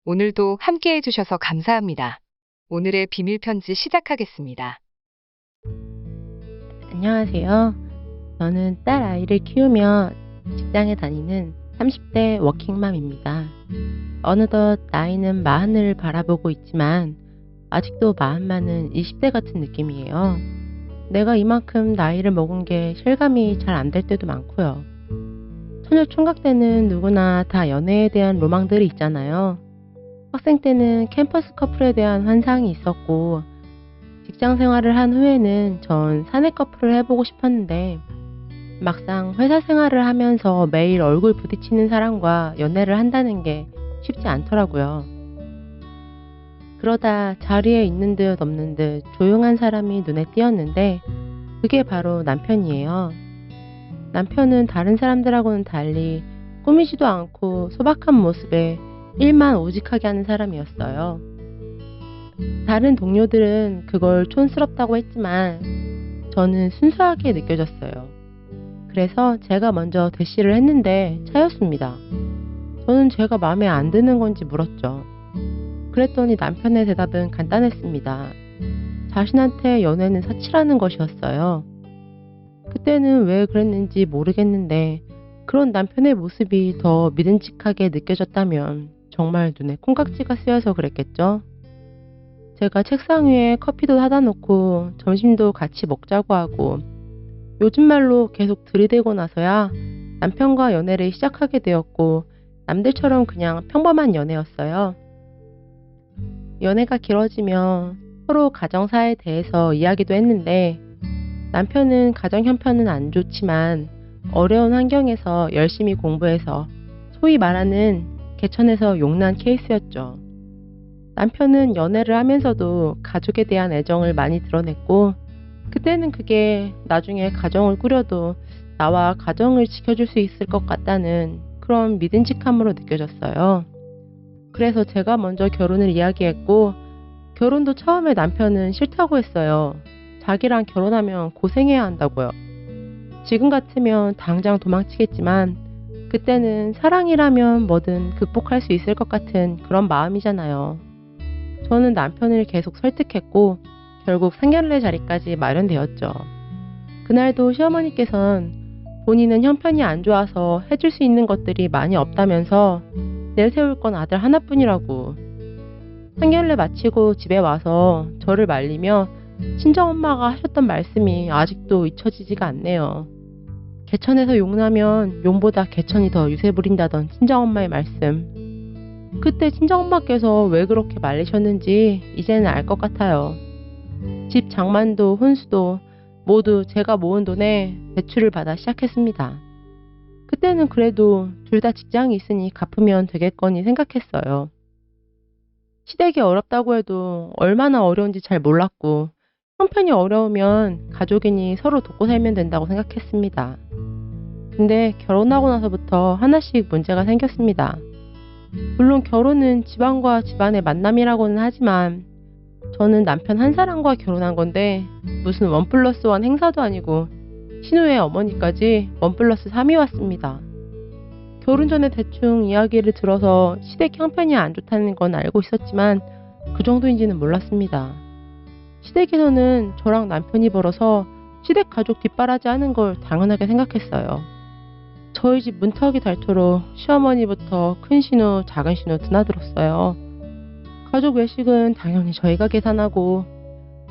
오늘도 함께 해주셔서 감사합니다. 오늘의 비밀 편지 시작하겠습니다. 안녕하세요. 저는 딸 아이를 키우며 직장에 다니는 30대 워킹맘입니다. 어느덧 나이는 40을 바라보고 있지만 아직도 마음만은 20대 같은 느낌이에요. 내가 이만큼 나이를 먹은 게 실감이 잘 안 될 때도 많고요. 처녀 총각 때는 누구나 다 연애에 대한 로망들이 있잖아요. 학생 때는 캠퍼스 커플에 대한 환상이 있었고, 직장 생활을 한 후에는 전 사내 커플을 해보고 싶었는데, 막상 회사 생활을 하면서 매일 얼굴 부딪히는 사람과 연애를 한다는 게 쉽지 않더라고요. 그러다 자리에 있는 듯 없는 듯 조용한 사람이 눈에 띄었는데, 그게 바로 남편이에요. 남편은 다른 사람들하고는 달리 꾸미지도 않고 소박한 모습에 일만 오직하게 하는 사람이었어요. 다른 동료들은 그걸 촌스럽다고 했지만 저는 순수하게 느껴졌어요. 그래서 제가 먼저 대시를 했는데 차였습니다. 저는 제가 마음에 안 드는 건지 물었죠. 그랬더니 남편의 대답은 간단했습니다. 자신한테 연애는 사치라는 것이었어요. 그때는 왜 그랬는지 모르겠는데 그런 남편의 모습이 더 믿음직하게 느껴졌다면 정말 눈에 콩깍지가 쓰여서 그랬겠죠. 제가 책상 위에 커피도 사다 놓고 점심도 같이 먹자고 하고 요즘 말로 계속 들이대고 나서야 남편과 연애를 시작하게 되었고 남들처럼 그냥 평범한 연애였어요. 연애가 길어지며 서로 가정사에 대해서 이야기도 했는데 남편은 가정 형편은 안 좋지만 어려운 환경에서 열심히 공부해서 소위 말하는 개천에서 용난 케이스였죠. 남편은 연애를 하면서도 가족에 대한 애정을 많이 드러냈고 그때는 그게 나중에 가정을 꾸려도 나와 가정을 지켜줄 수 있을 것 같다는 그런 믿음직함으로 느껴졌어요. 그래서 제가 먼저 결혼을 이야기했고 결혼도 처음에 남편은 싫다고 했어요. 자기랑 결혼하면 고생해야 한다고요. 지금 같으면 당장 도망치겠지만 그때는 사랑이라면 뭐든 극복할 수 있을 것 같은 그런 마음이잖아요. 저는 남편을 계속 설득했고 결국 상견례 자리까지 마련되었죠. 그날도 시어머니께서는 본인은 형편이 안 좋아서 해줄 수 있는 것들이 많이 없다면서 내세울 건 아들 하나뿐이라고. 상견례 마치고 집에 와서 저를 말리며 친정엄마가 하셨던 말씀이 아직도 잊혀지지가 않네요. 개천에서 용나면 용보다 개천이 더 유세 부린다던 친정엄마의 말씀. 그때 친정엄마께서 왜 그렇게 말리셨는지 이제는 알 것 같아요. 집 장만도 혼수도 모두 제가 모은 돈에 대출을 받아 시작했습니다. 그때는 그래도 둘 다 직장이 있으니 갚으면 되겠거니 생각했어요. 시댁이 어렵다고 해도 얼마나 어려운지 잘 몰랐고 형편이 어려우면 가족이니 서로 돕고 살면 된다고 생각했습니다. 근데 결혼하고 나서부터 하나씩 문제가 생겼습니다. 물론 결혼은 집안과 집안의 만남이라고는 하지만 저는 남편 한 사람과 결혼한 건데 무슨 1+1 행사도 아니고 신우의 어머니까지 1+3이 왔습니다. 결혼 전에 대충 이야기를 들어서 시댁 형편이 안 좋다는 건 알고 있었지만 그 정도인지는 몰랐습니다. 시댁에서는 저랑 남편이 벌어서 시댁 가족 뒷바라지 하는 걸 당연하게 생각했어요. 저희 집 문턱이 닳도록 시어머니부터 큰 신우, 작은 신우 드나들었어요. 가족 외식은 당연히 저희가 계산하고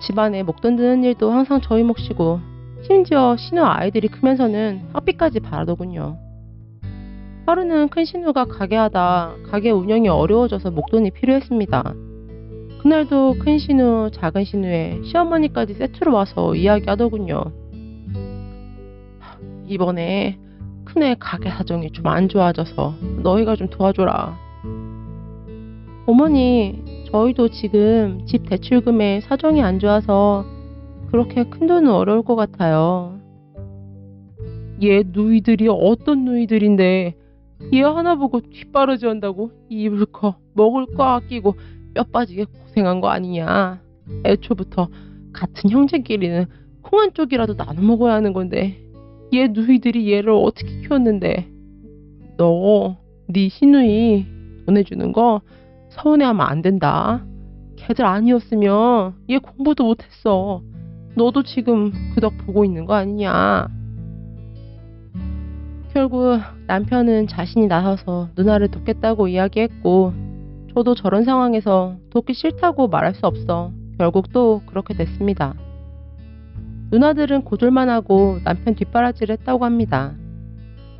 집안에 목돈 드는 일도 항상 저희 몫이고 심지어 신우 아이들이 크면서는 학비까지 바라더군요. 하루는 큰 신우가 가게하다 가게 운영이 어려워져서 목돈이 필요했습니다. 그날도 큰 신우, 작은 신우에 시어머니까지 세트로 와서 이야기하더군요. 이번에 큰애 가게 사정이 좀 안 좋아져서 너희가 좀 도와줘라. 어머니, 저희도 지금 집 대출금에 사정이 안 좋아서 그렇게 큰돈은 어려울 것 같아요. 얘 누이들이 어떤 누이들인데 얘 하나 보고 뒷바라지 한다고 입을 커 먹을 거 아끼고 뼈 빠지게 고생한 거 아니냐. 애초부터 같은 형제끼리는 콩 한 쪽이라도 나눠 먹어야 하는 건데 얘 누이들이 얘를 어떻게 키웠는데 너 네 시누이 보내주는 거 서운해하면 안 된다. 걔들 아니었으면 얘 공부도 못했어. 너도 지금 그 덕 보고 있는 거 아니냐. 결국 남편은 자신이 나서서 누나를 돕겠다고 이야기했고, 저도 저런 상황에서 돕기 싫다고 말할 수 없어 결국 또 그렇게 됐습니다. 누나들은 고졸만 하고 남편 뒷바라지를 했다고 합니다.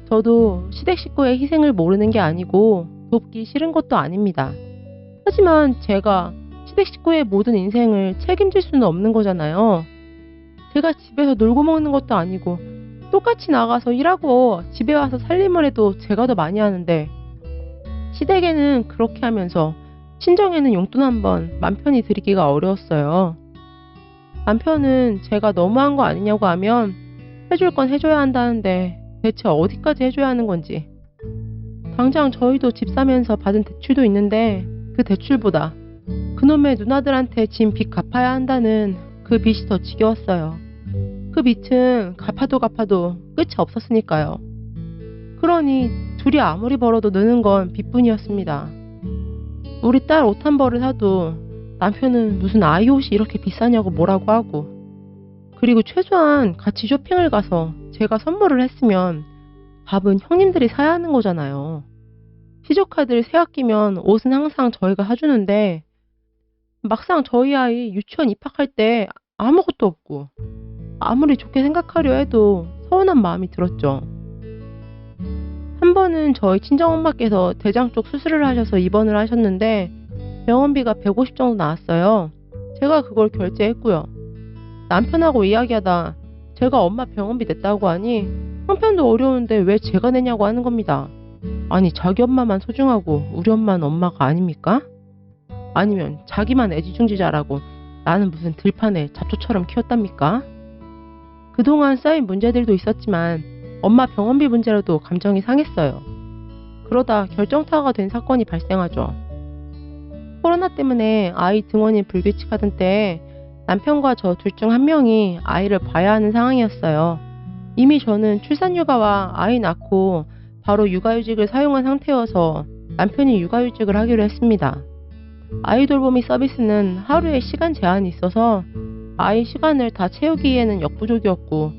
저도 시댁 식구의 희생을 모르는 게 아니고 돕기 싫은 것도 아닙니다. 하지만 제가 시댁 식구의 모든 인생을 책임질 수는 없는 거잖아요. 제가 집에서 놀고 먹는 것도 아니고 똑같이 나가서 일하고 집에 와서 살림을 해도 제가 더 많이 하는데, 시댁에는 그렇게 하면서 친정에는 용돈 한번 맘 편히 드리기가 어려웠어요. 남편은 제가 너무한 거 아니냐고 하면 해줄 건 해줘야 한다는데 대체 어디까지 해줘야 하는 건지. 당장 저희도 집 사면서 받은 대출도 있는데 그 대출보다 그놈의 누나들한테 진 빚 갚아야 한다는 그 빚이 더 지겨웠어요. 그 빚은 갚아도 끝이 없었으니까요. 그러니 둘이 아무리 벌어도 느는 건 빚뿐이었습니다. 우리 딸 옷 한 벌을 사도 남편은 무슨 아이 옷이 이렇게 비싸냐고 뭐라고 하고, 그리고 최소한 같이 쇼핑을 가서 제가 선물을 했으면 밥은 형님들이 사야 하는 거잖아요. 시조카들 새 학기면 옷은 항상 저희가 사주는데 막상 저희 아이 유치원 입학할 때 아무것도 없고 아무리 좋게 생각하려 해도 서운한 마음이 들었죠. 한 번은 저희 친정엄마께서 대장 쪽 수술을 하셔서 입원을 하셨는데 병원비가 150 정도 나왔어요. 제가 그걸 결제했고요. 남편하고 이야기하다 제가 엄마 병원비 냈다고 하니 형편도 어려운데 왜 제가 내냐고 하는 겁니다. 아니, 자기 엄마만 소중하고 우리 엄마는 엄마가 아닙니까? 아니면 자기만 애지중지자라고 나는 무슨 들판에 잡초처럼 키웠답니까? 그동안 쌓인 문제들도 있었지만 엄마 병원비 문제로도 감정이 상했어요. 그러다 결정타가 된 사건이 발생하죠. 코로나 때문에 아이 등원이 불규칙하던 때에 남편과 저 둘 중 한 명이 아이를 봐야 하는 상황이었어요. 이미 저는 출산휴가와 아이 낳고 바로 육아휴직을 사용한 상태여서 남편이 육아휴직을 하기로 했습니다. 아이 돌보미 서비스는 하루에 시간 제한이 있어서 아이 시간을 다 채우기에는 역부족이었고,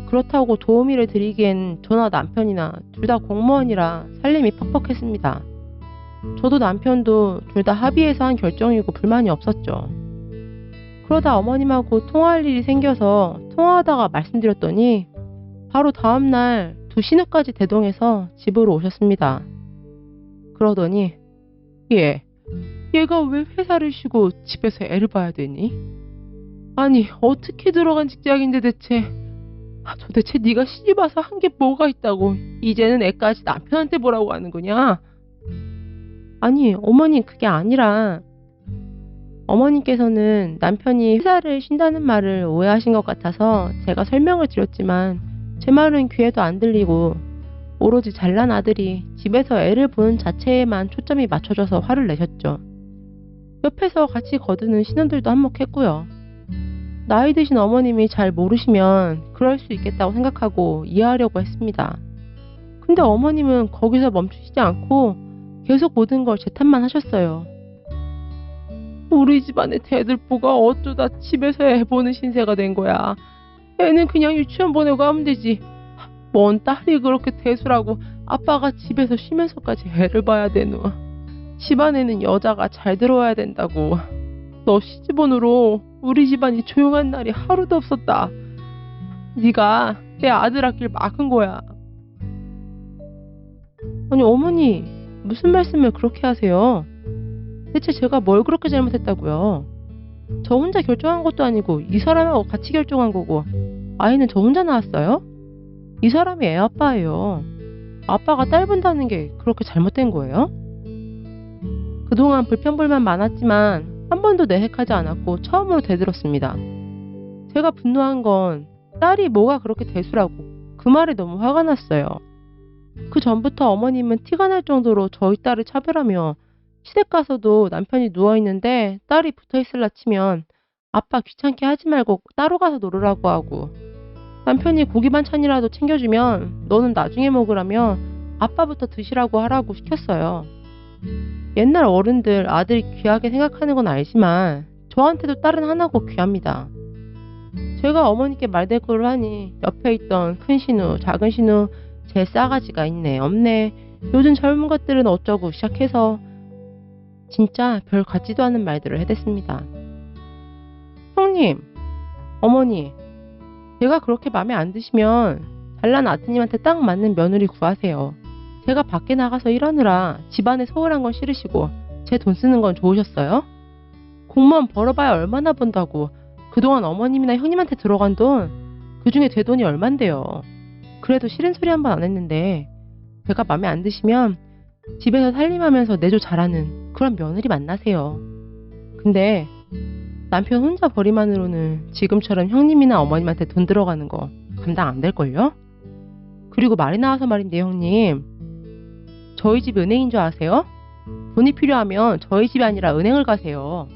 그렇다고 도우미를 드리기엔 저나 남편이나 둘 다 공무원이라 살림이 퍽퍽했습니다. 저도 남편도 둘 다 합의해서 한 결정이고 불만이 없었죠. 그러다 어머님하고 통화할 일이 생겨서 통화하다가 말씀드렸더니 바로 다음날 2시내까지 대동해서 집으로 오셨습니다. 그러더니 얘가 왜 회사를 쉬고 집에서 애를 봐야 되니? 아니, 어떻게 들어간 직장인데 도대체 네가 시집 와서 한 게 뭐가 있다고 이제는 애까지 남편한테 보라고 하는 거냐? 아니, 어머니, 그게 아니라 어머님께서는 남편이 회사를 쉰다는 말을 오해하신 것 같아서 제가 설명을 드렸지만 제 말은 귀에도 안 들리고 오로지 잘난 아들이 집에서 애를 보는 자체에만 초점이 맞춰져서 화를 내셨죠. 옆에서 같이 거드는 신혼들도 한몫했고요. 나이 드신 어머님이 잘 모르시면 그럴 수 있겠다고 생각하고 이해하려고 했습니다. 근데 어머님은 거기서 멈추시지 않고 계속 모든 걸 제 탓만 하셨어요. 우리 집안의 대들보가 어쩌다 집에서 애 보는 신세가 된 거야. 애는 그냥 유치원 보내고 하면 되지. 뭔 딸이 그렇게 대수라고 아빠가 집에서 쉬면서까지 애를 봐야 되노. 집안에는 여자가 잘 들어와야 된다고. 너 시집온으로 우리 집안이 조용한 날이 하루도 없었다. 네가 내 아들 앞길 막은 거야. 아니, 어머니, 무슨 말씀을 그렇게 하세요? 대체 제가 뭘 그렇게 잘못했다고요? 저 혼자 결정한 것도 아니고 이 사람하고 같이 결정한 거고, 아이는 저 혼자 낳았어요? 이 사람이 애 아빠예요. 아빠가 딸 본다는 게 그렇게 잘못된 거예요? 그동안 불평불만 많았지만 한 번도 내색하지 않았고 처음으로 대들었습니다. 제가 분노한 건 딸이 뭐가 그렇게 대수라고 그 말에 너무 화가 났어요. 그 전부터 어머님은 티가 날 정도로 저희 딸을 차별하며 시댁 가서도 남편이 누워있는데 딸이 붙어있을라 치면 아빠 귀찮게 하지 말고 따로 가서 놀으라고 하고, 남편이 고기 반찬이라도 챙겨주면 너는 나중에 먹으라며 아빠부터 드시라고 하라고 시켰어요. 옛날 어른들 아들이 귀하게 생각하는 건 알지만 저한테도 딸은 하나고 귀합니다. 제가 어머니께 말대꾸를 하니 옆에 있던 큰 신우, 작은 신우 제 싸가지가 있네, 없네, 요즘 젊은 것들은 어쩌고 시작해서 진짜 별 같지도 않은 말들을 해댔습니다. 형님, 어머니, 제가 그렇게 마음에 안 드시면 잘난 아드님한테 딱 맞는 며느리 구하세요. 제가 밖에 나가서 일하느라 집안에 소홀한 건 싫으시고 제 돈 쓰는 건 좋으셨어요? 공무원 벌어봐야 얼마나 번다고. 그동안 어머님이나 형님한테 들어간 돈, 그중에 제 돈이 얼만데요. 그래도 싫은 소리 한 번 안 했는데 제가 마음에 안 드시면 집에서 살림하면서 내조 잘하는 그런 며느리 만나세요. 근데 남편 혼자 벌이만으로는 지금처럼 형님이나 어머님한테 돈 들어가는 거 감당 안 될걸요? 그리고 말이 나와서 말인데 형님, 저희 집 은행인 줄 아세요? 돈이 필요하면 저희 집이 아니라 은행을 가세요.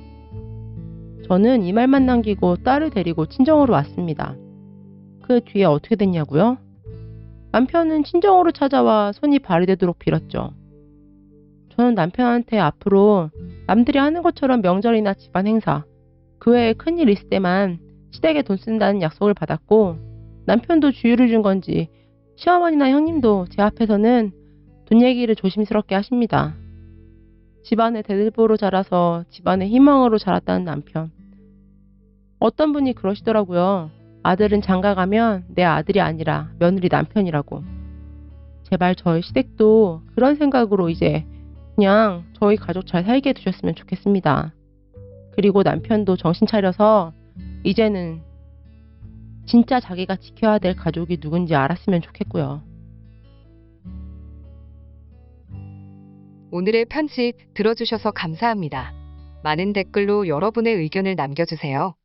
저는 이 말만 남기고 딸을 데리고 친정으로 왔습니다. 그 뒤에 어떻게 됐냐고요? 남편은 친정으로 찾아와 손이 발이 되도록 빌었죠. 저는 남편한테 앞으로 남들이 하는 것처럼 명절이나 집안 행사, 그 외에 큰일 있을 때만 시댁에 돈 쓴다는 약속을 받았고, 남편도 주의를 준 건지 시어머니나 형님도 제 앞에서는 돈 얘기를 조심스럽게 하십니다. 집안의 대들보로 자라서 집안의 희망으로 자랐다는 남편. 어떤 분이 그러시더라고요. 아들은 장가 가면 내 아들이 아니라 며느리 남편이라고. 제발 저희 시댁도 그런 생각으로 이제 그냥 저희 가족 잘 살게 해두셨으면 좋겠습니다. 그리고 남편도 정신 차려서 이제는 진짜 자기가 지켜야 될 가족이 누군지 알았으면 좋겠고요. 오늘의 편지 들어주셔서 감사합니다. 많은 댓글로 여러분의 의견을 남겨주세요.